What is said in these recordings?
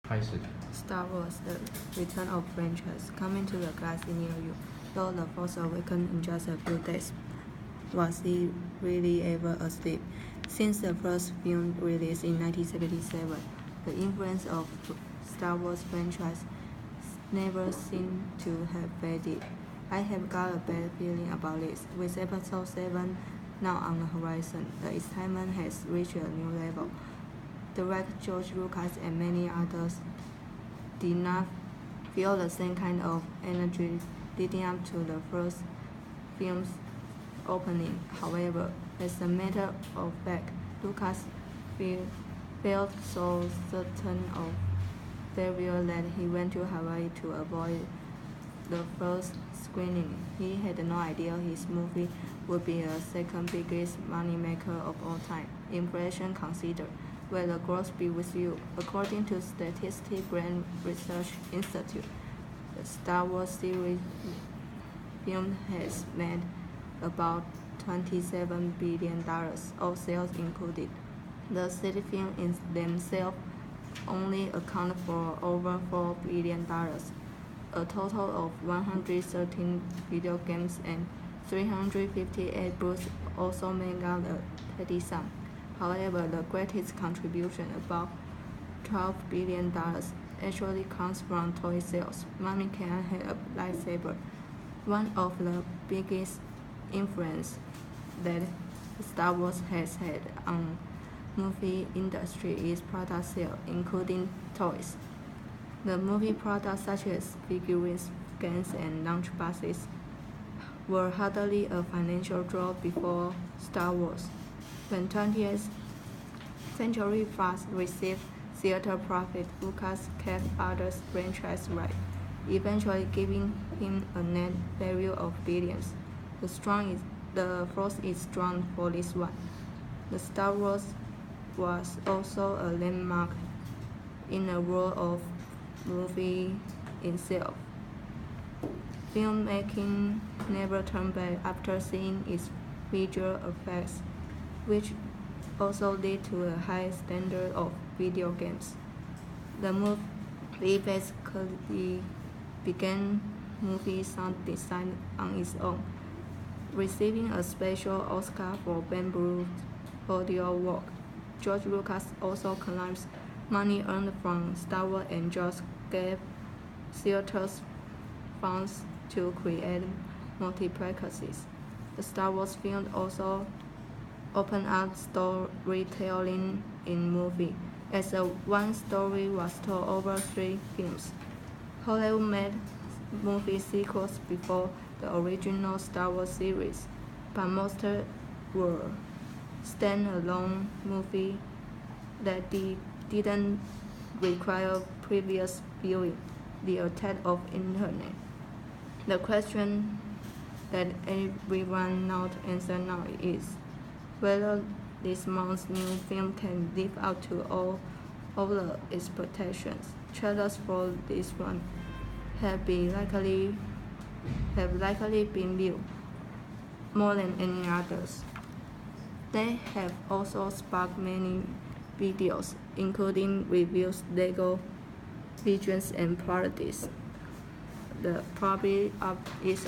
开始。 Star Wars: The Return of franchise coming to the galaxy near you. Though The Force Awakens in just a few days, was he really ever asleep? Since the first film released in 1977, the influence of Star Wars franchise never seemed to have faded. I have got a bad feeling about this. With Episode 7 now on the horizon, the excitement has reached a new level. Director George Lucas and many others did not feel the same kind of energy leading up to the first film's opening. However, as a matter of fact, Lucas felt so certain of failure that he went to Hawaii to avoid the first screening. He had no idea his movie would be a second biggest moneymaker of all time, inflation considered. Will the growth be with you? According to Statistics Brand Research Institute, the Star Wars series film has made about $27 billion, all sales included. The city films themselves only account for over $4 billion. A total of 113 video games and 358 books also make up a steady sum. However, the greatest contribution, about $12 billion, actually comes from toy sales. Mommy can have a lightsaber. One of the biggest influence that Star Wars has had on movie industry is product sale, including toys. The movie products such as figurines, games, and lunchboxes were hardly a financial draw before Star Wars. When 20th Century Fox received theater profit, Lucas kept other franchises right, eventually giving him a net value of billions. The force is strong for this one. The Star Wars was also a landmark in the world of movie itself. Filmmaking never turned back after seeing its visual effects, which also led to a high standard of video games. The movie basically began movie sound design on its own, receiving a special Oscar for bamboo audio work. George Lucas also claims money earned from Star Wars and just gave theaters funds to create multiplexes. The Star Wars film also opened up storytelling in movie, as one story was told over 3 films. Hollywood made movie sequels before the original Star Wars series, but most were stand-alone movies that didn't require previous viewing. The attack of internet. The question that everyone knows answer now is whether this month's new film can live up to all the expectations. Trailers for this one have likely been viewed more than any others. They have also sparked many videos, including reviews, Lego visions, and parodies. The public is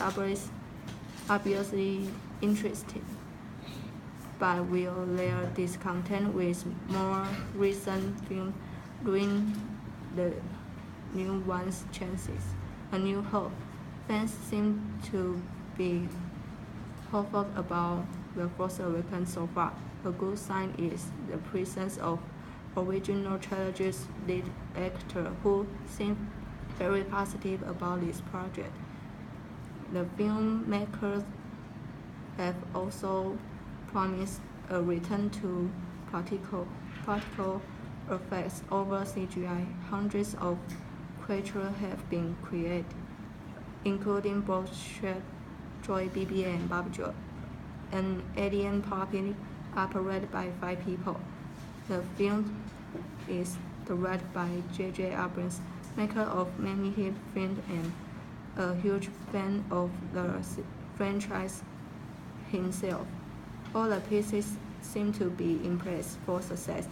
obviously interested, but will their discontent with more recent films ruin the new one's chances? A New Hope. Fans seem to be hopeful about The Force Awakens so far. A good sign is the presence of original trilogy's lead actor, who seemed very positive about this project. The filmmakers have also promised a return to practical effects over CGI. Hundreds of creatures have been created, including both Chef Joy, BB-8, and Barbara, an alien puppet operated by 5 people. The film is directed by J.J. Abrams, maker of many hit films and a huge fan of the franchise himself. All the pieces seem to be in place for success.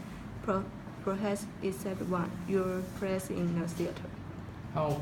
perhaps except one, your place in the theater. How